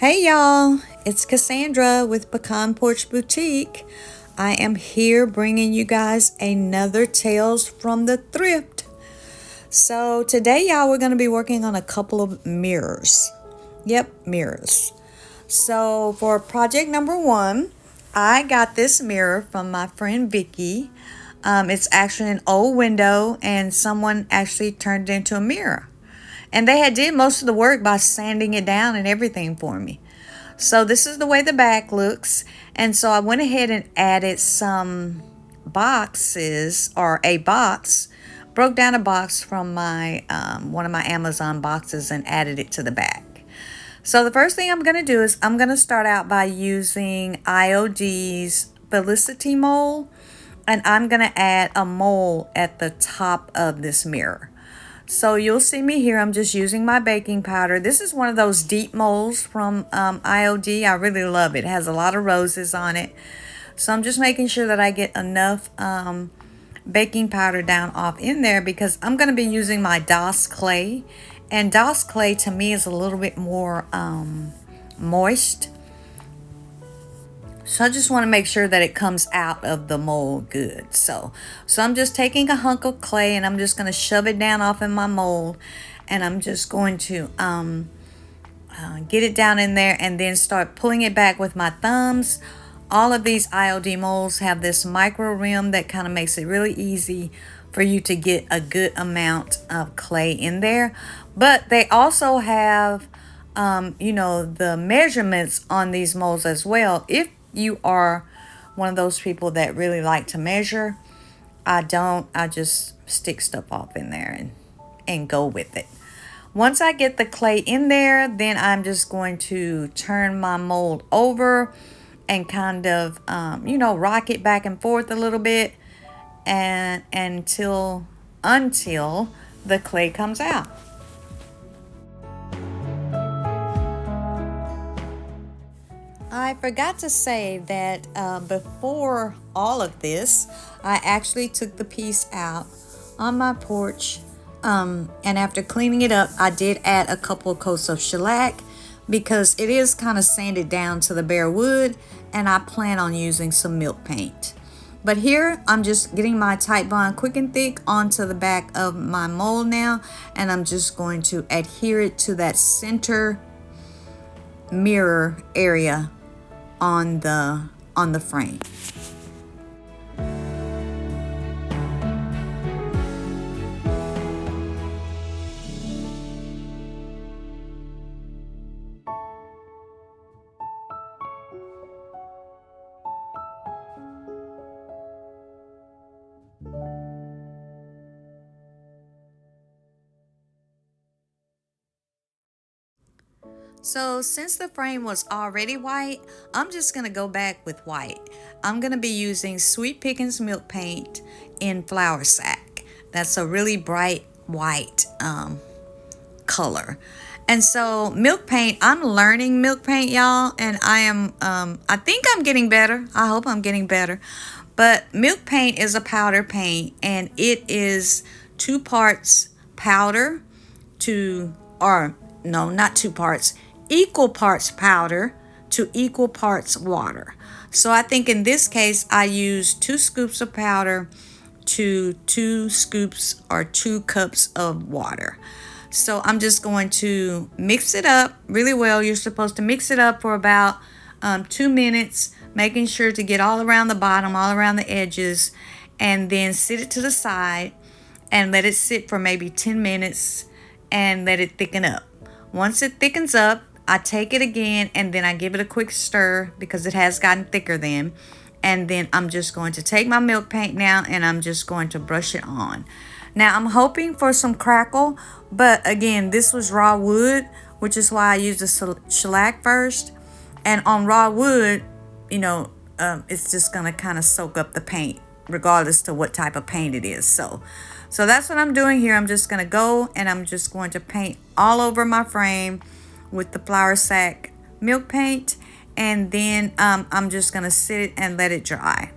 Hey y'all, it's Cassandra with Pecan Porch Boutique. I am here bringing you guys another Tales from the Thrift. So today y'all, we're going to be working on a couple of mirrors. Yep, mirrors. So for project number one, I got this mirror from my friend Vicky. It's actually an old window and someone actually turned it into a mirror. And they had did most of the work by sanding it down and everything for me. So this is the way the back looks. And so I went ahead and added some boxes, or a box, broke down a box from my one of my Amazon boxes and added it to the back. So the first thing I'm going to do is I'm going to start out by using IOD's Felicity mold. And I'm going to add a mold at the top of this mirror. So you'll see me here. I'm just using my baking powder. This is one of those deep molds from IOD. I really love it. It has a lot of roses on it. So I'm just making sure that I get enough baking powder down off in there because I'm going to be using my DOS clay. And DOS clay to me is a little bit more moist. So I just want to make sure that it comes out of the mold good. So I'm just taking a hunk of clay and I'm just going to shove it down off in my mold. And I'm just going to get it down in there and then start pulling it back with my thumbs. All of these IOD molds have this micro rim that kind of makes it really easy for you to get a good amount of clay in there. But they also have, the measurements on these molds as well. If you are one of those people that really like to measure, I don't. I just stick stuff off in there and go with it. Once I get the clay in there, then I'm just going to turn my mold over and kind of, rock it back and forth a little bit and until the clay comes out. I forgot to say that before all of this, I actually took the piece out on my porch. And after cleaning it up, I did add a couple of coats of shellac because it is kind of sanded down to the bare wood. And I plan on using some milk paint. But here, I'm just getting my Tite Bond Quick and Thick onto the back of my mold now. And I'm just going to adhere it to that center mirror area on the frame. So since the frame was already white, I'm just going to go back with white. I'm going to be using Sweet Pickens Milk Paint in Flour Sack. That's a really bright white color. And so milk paint, I'm learning milk paint, y'all, and I think I'm getting better. I hope I'm getting better. But milk paint is a powder paint, and it is 2 parts powder not 2 parts, equal parts powder to equal parts water. So I think in this case, I use 2 scoops of powder to 2 scoops or 2 cups of water. So I'm just going to mix it up really well. You're supposed to mix it up for about 2 minutes, making sure to get all around the bottom, all around the edges, and then sit it to the side and let it sit for maybe 10 minutes and let it thicken up. Once it thickens up, I take it again and then I give it a quick stir because it has gotten thicker then. And then I'm just going to take my milk paint now and I'm just going to brush it on. Now I'm hoping for some crackle, but again, this was raw wood, which is why I used the shellac first. And on raw wood, it's just going to kind of soak up the paint regardless to what type of paint it is. So that's what I'm doing here. I'm just going to go and I'm just going to paint all over my frame with the Flour Sack milk paint. And then I'm just going to sit it and let it dry.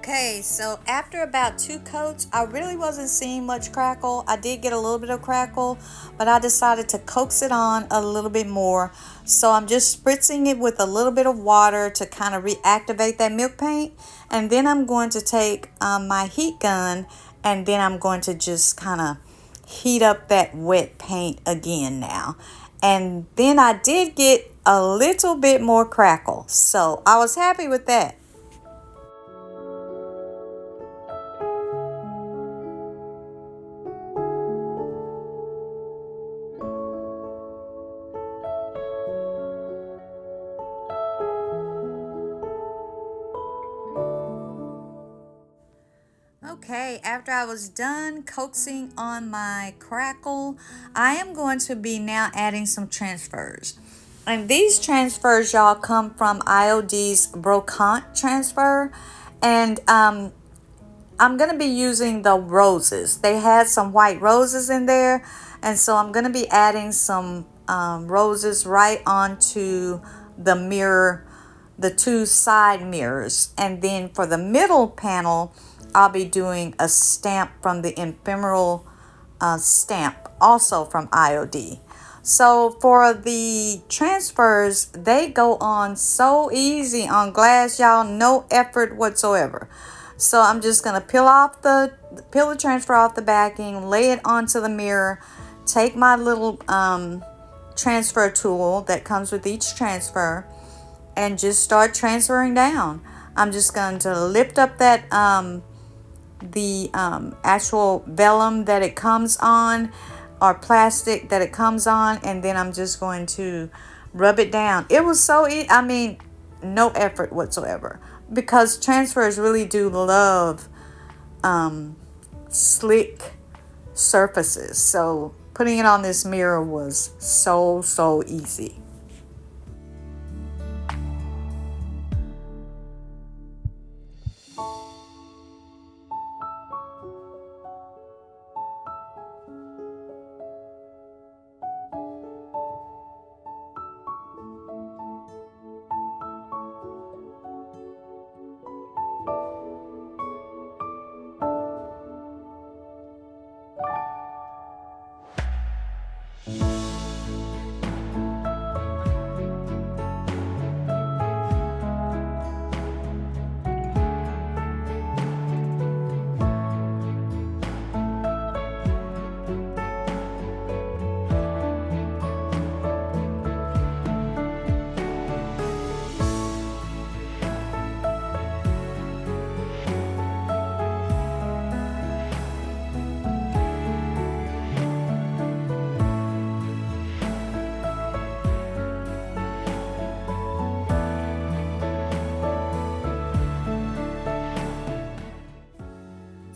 Okay, so after about 2 coats, I really wasn't seeing much crackle. I did get a little bit of crackle, but I decided to coax it on a little bit more. So I'm just spritzing it with a little bit of water to kind of reactivate that milk paint. And then I'm going to take my heat gun, and then I'm going to just kind of heat up that wet paint again now. And then I did get a little bit more crackle. So I was happy with that. Okay, after I was done coaxing on my crackle, I am going to be now adding some transfers. And these transfers, y'all, come from IOD's Brocante transfer. And I'm going to be using the roses. They had some white roses in there. And so I'm going to be adding some roses right onto the mirror, the two side mirrors. And then for the middle panel, I'll be doing a stamp from the ephemeral stamp, also from IOD. So for the transfers, they go on so easy on glass, y'all, no effort whatsoever. So I'm just gonna peel the transfer off the backing, lay it onto the mirror, take my little transfer tool that comes with each transfer, and just start transferring down. I'm just going to lift up that the actual vellum that it comes on, or plastic that it comes on, and then I'm just going to rub it down. It was so easy. I mean, no effort whatsoever, because transfers really do love slick surfaces. So putting it on this mirror was so easy.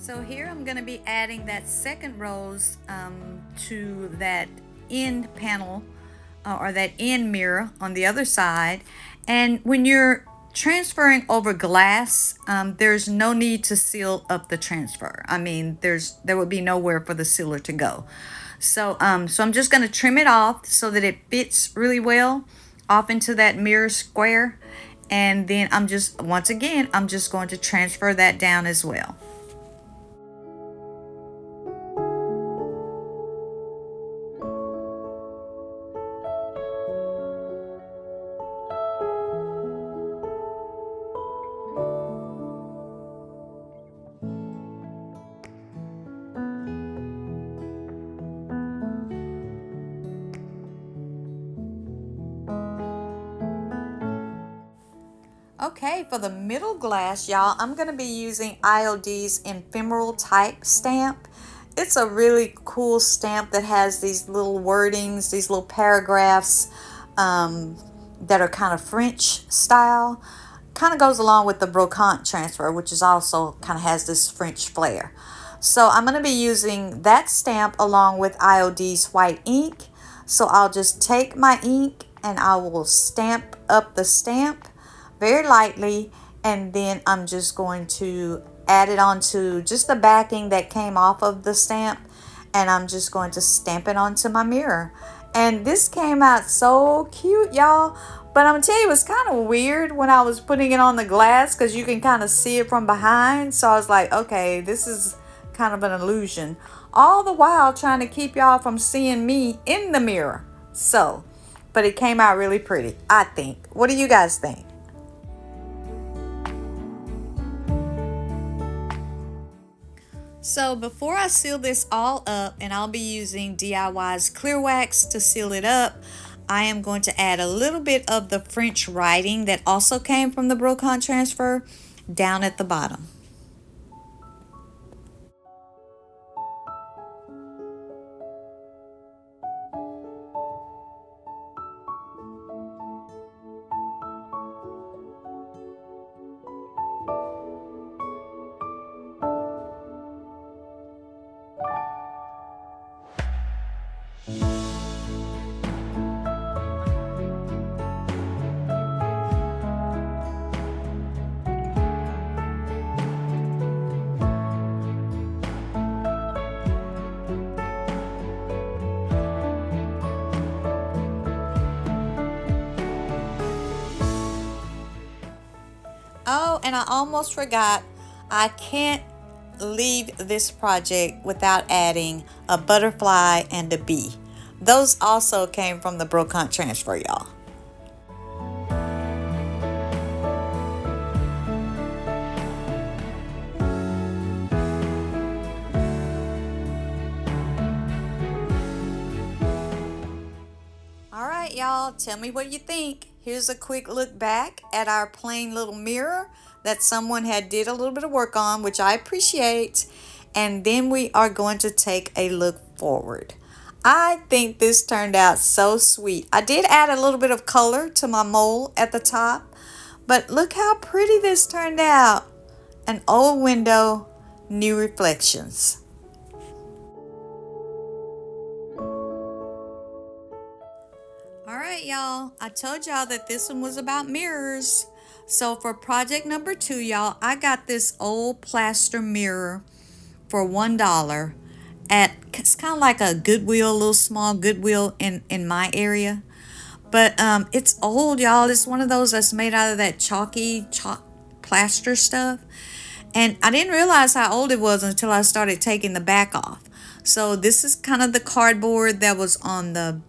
So here I'm going to be adding that second rose to that end panel or that end mirror on the other side. And when you're transferring over glass, there's no need to seal up the transfer. I mean, there would be nowhere for the sealer to go. So I'm just going to trim it off so that it fits really well off into that mirror square. And then I'm just going to transfer that down as well. Okay, for the middle glass, y'all, I'm going to be using IOD's ephemeral type stamp. It's a really cool stamp that has these little wordings, these little paragraphs that are kind of French style. Kind of goes along with the Brocante transfer, which is also kind of has this French flair. So I'm going to be using that stamp along with IOD's white ink. So I'll just take my ink and I will stamp up the stamp very lightly, and then I'm just going to add it onto just the backing that came off of the stamp, and I'm just going to stamp it onto my mirror. And this came out so cute, y'all. But I'm gonna tell you, it was kind of weird when I was putting it on the glass because you can kind of see it from behind. So I was like, okay, this is kind of an illusion. All the while trying to keep y'all from seeing me in the mirror. So, but it came out really pretty, I think. What do you guys think? So before I seal this all up, and I'll be using DIY's clear wax to seal it up, I am going to add a little bit of the French writing that also came from the Brocon transfer down at the bottom. Oh, and I almost forgot, I can't leave this project without adding a butterfly and a bee. Those also came from the Brocon transfer, y'all. All right, y'all, tell me what you think. Here's a quick look back at our plain little mirror that someone had did a little bit of work on, which I appreciate. And then we are going to take a look forward. I think this turned out so sweet. I did add a little bit of color to my mole at the top, but look how pretty this turned out. An old window, new reflections. Alright, y'all, I told y'all that this one was about mirrors. So for project number 2, y'all, I got this old plaster mirror for $1 at, it's kind of like a Goodwill, a little small Goodwill in my area. But it's old, y'all. It's one of those that's made out of that chalk plaster stuff. And I didn't realize how old it was until I started taking the back off. So this is kind of the cardboard that was on the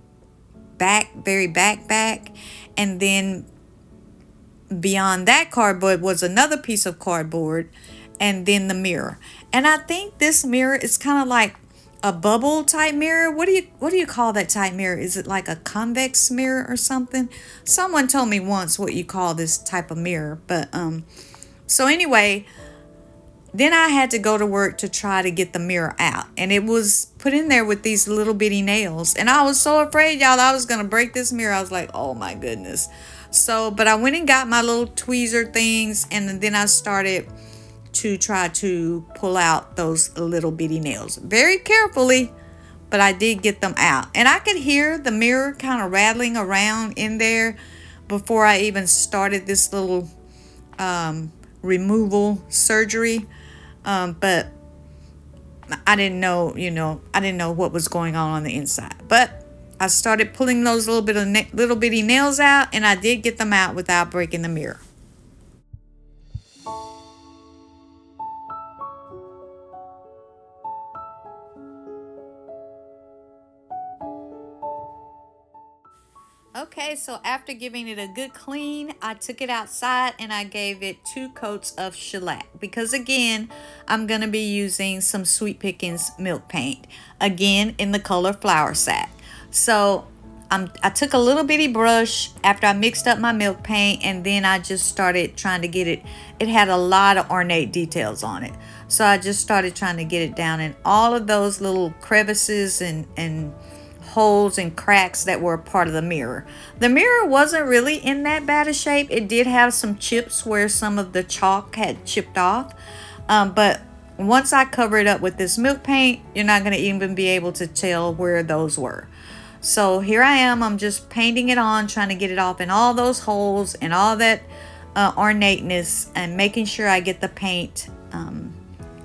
back, very back, and then beyond that cardboard was another piece of cardboard, and then the mirror. And I think this mirror is kind of like a bubble type mirror. What do you call that type mirror? Is it like a convex mirror or something? Someone told me once what you call this type of mirror. But so anyway, then I had to go to work to try to get the mirror out. And it was put in there with these little bitty nails. And I was so afraid, y'all, I was going to break this mirror. I was like, oh my goodness. So, but I went and got my little tweezer things. And then I started to try to pull out those little bitty nails. Very carefully, but I did get them out. And I could hear the mirror kind of rattling around in there before I even started this little removal surgery. But I didn't know, I didn't know what was going on the inside. But I started pulling those little bitty nails out, and I did get them out without breaking the mirror. Okay, so after giving it a good clean, I took it outside and I gave it 2 coats of shellac because again, I'm going to be using some Sweet Pickens Milk Paint, again in the color Flour Sack. So I took a little bitty brush after I mixed up my milk paint, and then I just started trying to get it. It had a lot of ornate details on it. So I just started trying to get it down in all of those little crevices and holes and cracks that were a part of the mirror. The mirror wasn't really in that bad a shape. It did have some chips where some of the chalk had chipped off. But once I cover it up with this milk paint, you're not going to even be able to tell where those were. So here I am. I'm just painting it on, trying to get it off in all those holes and all that ornateness, and making sure I get the paint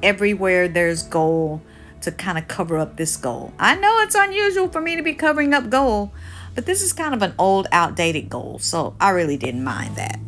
everywhere there's gold to kind of cover up this gold. I know it's unusual for me to be covering up gold, But this is kind of an old, outdated gold, so I really didn't mind that.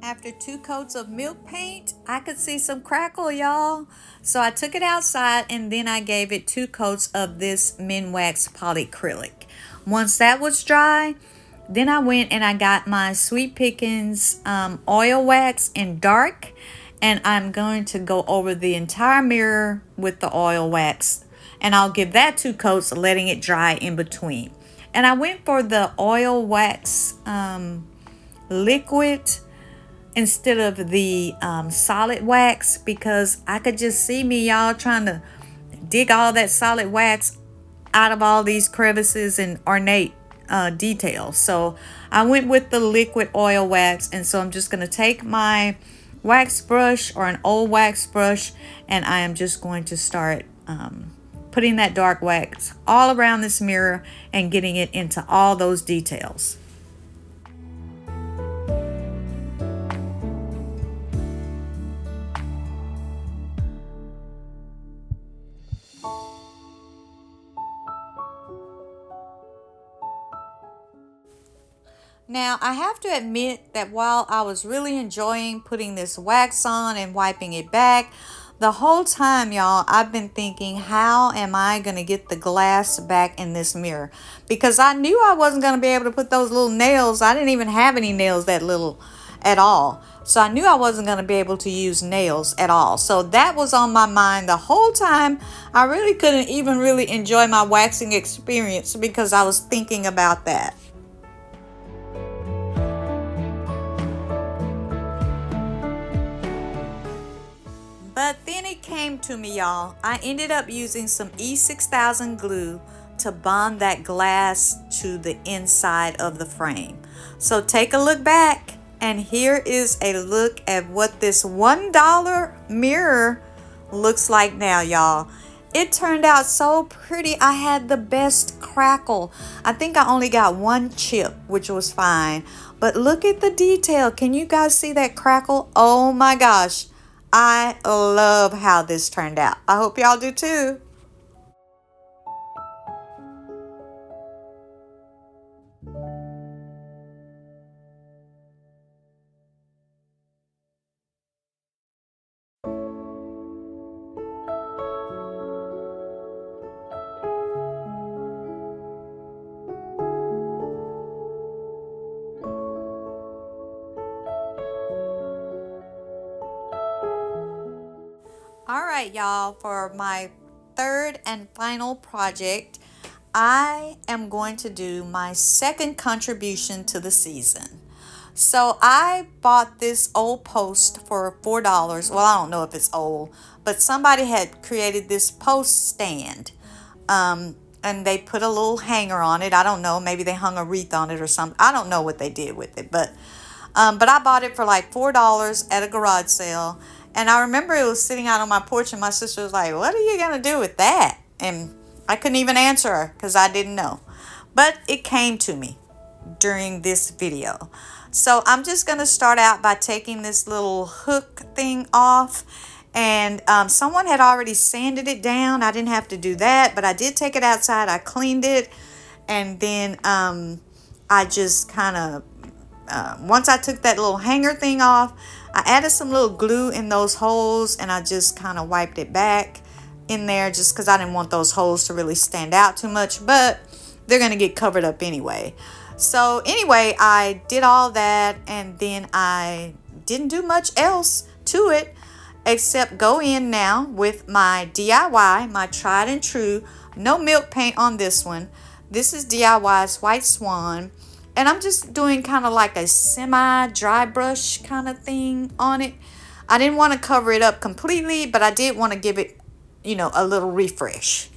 After 2 coats of milk paint, I could see some crackle, y'all. So I took it outside and then I gave it 2 coats of this Minwax polyacrylic. Once that was dry, then I went and I got my Sweet Pickens oil wax in dark, and I'm going to go over the entire mirror with the oil wax, and I'll give that 2 coats, letting it dry in between. And I went for the oil wax liquid instead of the solid wax, because I could just see me, y'all, trying to dig all that solid wax out of all these crevices and ornate details. So I went with the liquid oil wax, and so I'm just going to take my wax brush or an old wax brush, and I am just going to start putting that dark wax all around this mirror and getting it into all those details. Now, I have to admit that while I was really enjoying putting this wax on and wiping it back, the whole time, y'all, I've been thinking, how am I going to get the glass back in this mirror? Because I knew I wasn't going to be able to put those little nails. I didn't even have any nails that little at all. So I knew I wasn't going to be able to use nails at all. So that was on my mind the whole time. I really couldn't even really enjoy my waxing experience because I was thinking about that. But then it came to me, y'all. I ended up using some E6000 glue to bond that glass to the inside of the frame. So take a look back, and here is a look at what this $1 mirror looks like now, y'all. It turned out so pretty. I had the best crackle. I think I only got 1 chip, which was fine. But look at the detail. Can you guys see that crackle? Oh my gosh. I love how this turned out. I hope y'all do too. All right, y'all, for my third and final project, I am going to do my second contribution to the season. So I bought this old post for $4. Well, I don't know if it's old, but somebody had created this post stand. And they put a little hanger on it. I don't know, maybe they hung a wreath on it or something. I don't know what they did with it, but I bought it for like $4 at a garage sale. And I remember it was sitting out on my porch, and my sister was like, "What are you going to do with that?" And I couldn't even answer her because I didn't know. But it came to me during this video. So I'm just going to start out by taking this little hook thing off. And someone had already sanded it down. I didn't have to do that, but I did take it outside. I cleaned it. And then I just kind of, once I took that little hanger thing off, I added some little glue in those holes, and I just kind of wiped it back in there just because I didn't want those holes to really stand out too much, but they're going to get covered up anyway. So anyway, I did all that, and then I didn't do much else to it except go in now with my DIY, my tried and true, no milk paint on this one. This is DIY's White Swan. And I'm just doing kind of like a semi-dry brush kind of thing on it. I didn't want to cover it up completely, but I did want to give it, a little refresh.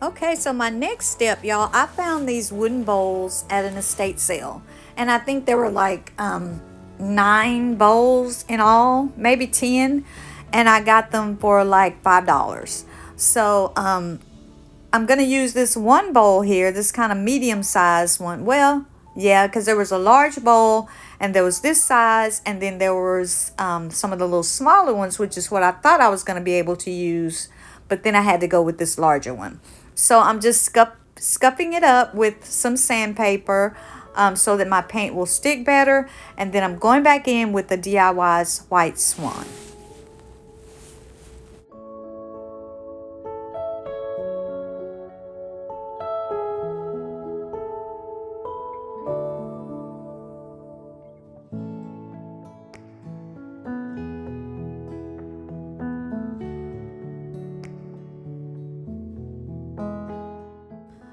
Okay, so my next step, y'all, I found these wooden bowls at an estate sale. And I think there were like 9 bowls in all, maybe 10. And I got them for like $5. So I'm going to use this one bowl here, this kind of medium sized one. Well, yeah, because there was a large bowl and there was this size. And then there was some of the little smaller ones, which is what I thought I was going to be able to use. But then I had to go with this larger one. So I'm just scuffing it up with some sandpaper so that my paint will stick better. And then I'm going back in with the DIY's White Swan.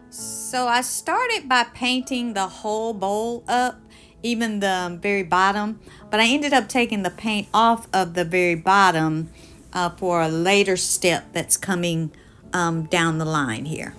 So I started by painting the whole bowl up, even the very bottom, but I ended up taking the paint off of the very bottom for a later step that's coming down the line here.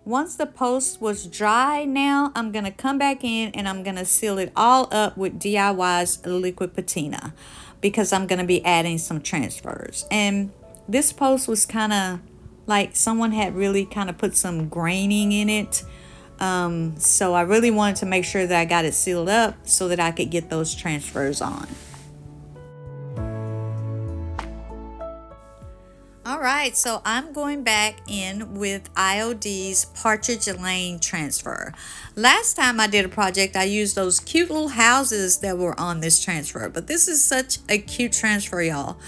Once the post was dry, now I'm going to come back in and I'm going to seal it all up with DIY's liquid patina because I'm going to be adding some transfers. And this post was kind of like someone had really kind of put some graining in it. So I really wanted to make sure that I got it sealed up so that I could get those transfers on. All right, so I'm going back in with IOD's Partridge Lane transfer. Last time I did a project, I used those cute little houses that were on this transfer, but this is such a cute transfer, y'all.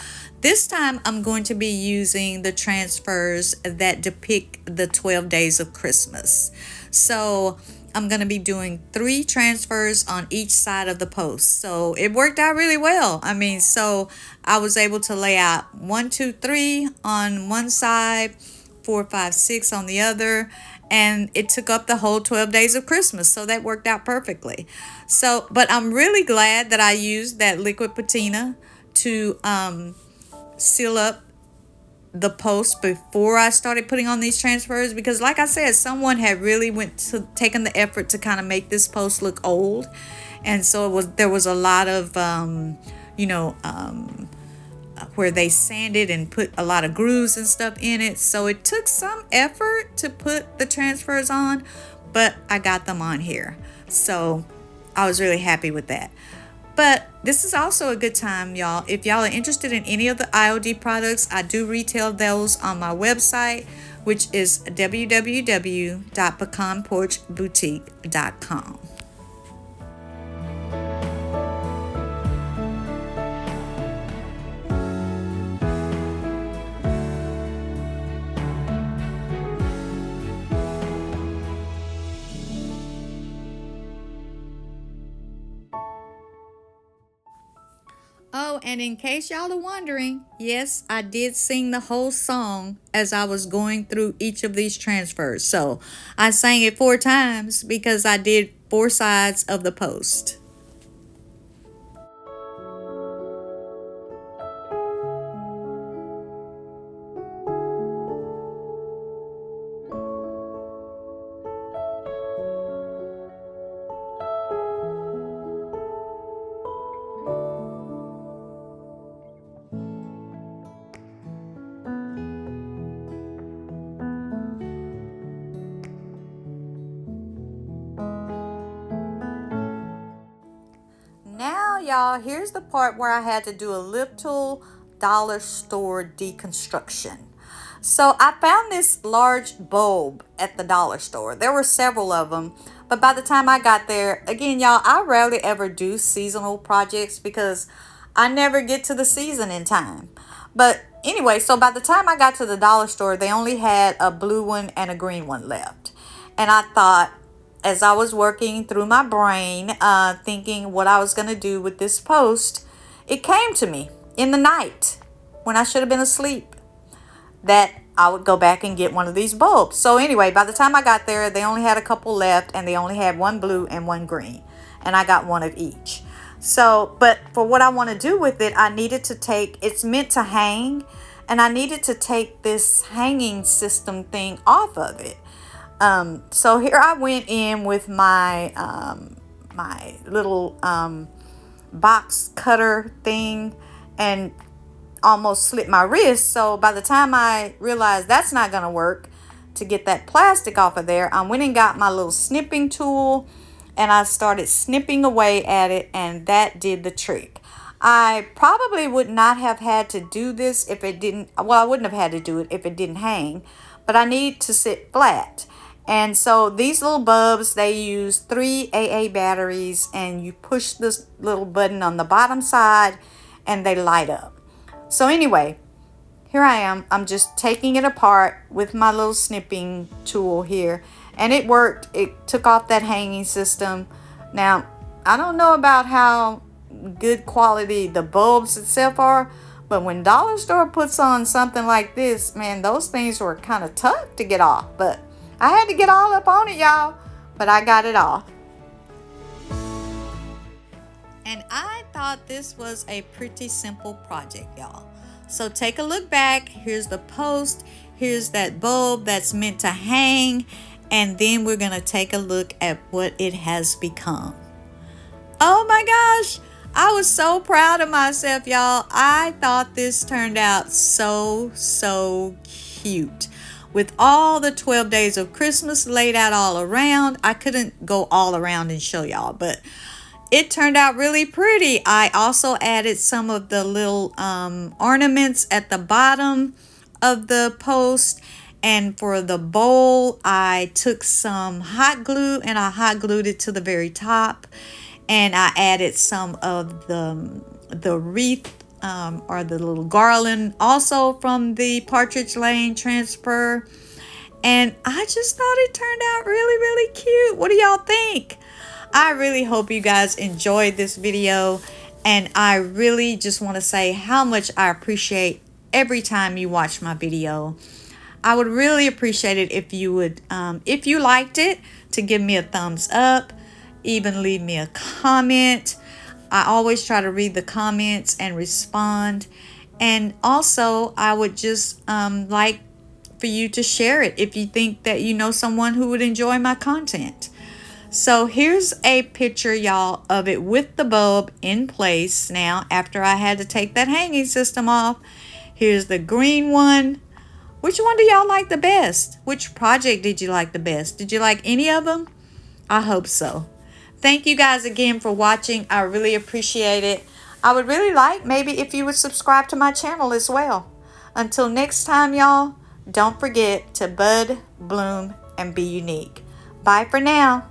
This time I'm going to be using the transfers that depict the 12 days of Christmas. So I'm going to be doing 3 transfers on each side of the post. So it worked out really well. So I was able to lay out 1, 2, 3 on one side, 4, 5, 6 on the other, and it took up the whole 12 days of Christmas. So that worked out perfectly. So, but I'm really glad that I used that liquid patina to seal up the post before I started putting on these transfers, because like I said, someone had really taken the effort to kind of make this post look old, and so there was a lot of where they sanded and put a lot of grooves and stuff in it, so it took some effort to put the transfers on, but I got them on here, so I was really happy with that. But this is also a good time, y'all. If y'all are interested in any of the IOD products, I do retail those on my website, which is www.pecanporchboutique.com. Oh, and in case y'all are wondering, yes, I did sing the whole song as I was going through each of these transfers. So I sang it 4 times because I did 4 sides of the post. Now, y'all, here's the part where I had to do a little dollar store deconstruction. So I found this large bulb at the dollar store. There were several of them, but by the time I got there, again, y'all, I rarely ever do seasonal projects because I never get to the season in time. But anyway, so by the time I got to the dollar store, they only had a blue one and a green one left. And I thought, as I was working through my brain, thinking what I was going to do with this post, it came to me in the night when I should have been asleep that I would go back and get one of these bulbs. So anyway, by the time I got there, they only had a couple left and they only had one blue and one green. And I got one of each. So, but for what I want to do with it, I needed to take, it's meant to hang, and I needed to take this hanging system thing off of it. So here I went in with my my little box cutter thing and almost slit my wrist. So by the time I realized that's not going to work to get that plastic off of there, I went and got my little snipping tool and I started snipping away at it, and that did the trick. I probably would not have had to do this if it didn't, well, I wouldn't have had to do it if it didn't hang, but I need to sit flat. And so these little bulbs, they use 3 AA batteries, and you push this little button on the bottom side and they light up. So anyway, here I am. I'm just taking it apart with my little snipping tool here, and it worked. It took off that hanging system. Now, I don't know about how good quality the bulbs itself are, but when Dollar Store puts on something like this, man, those things were kind of tough to get off. But I had to get all up on it, y'all, but I got it off. And I thought this was a pretty simple project, y'all. So take a look back. Here's the post. Here's that bulb that's meant to hang. And then we're going to take a look at what it has become. Oh my gosh. I was so proud of myself, y'all. I thought this turned out so cute. With all the 12 days of Christmas laid out all around. I couldn't go all around and show y'all, but it turned out really pretty. I also added some of the little ornaments at the bottom of the post. And for the bowl, I took some hot glue and I hot glued it to the very top. And I added some of the wreath or the little garland also from the Partridge Lane transfer. And I just thought it turned out really cute. What do y'all think? I really hope you guys enjoyed this video, and I really just want to say how much I appreciate every time you watch my video. I would really appreciate it if you would, if you liked it, to give me a thumbs up, even leave me a comment. I always try to read the comments and respond. And also, I would just like for you to share it if you think that you know someone who would enjoy my content. So here's a picture, y'all, of it with the bulb in place now after I had to take that hanging system off. Here's the green one. Which one do y'all like the best? Which project did you like the best? Did you like any of them? I hope so. Thank you guys again for watching. I really appreciate it. I would really like maybe if you would subscribe to my channel as well. Until next time, y'all, don't forget to bud, bloom, and be unique. Bye for now.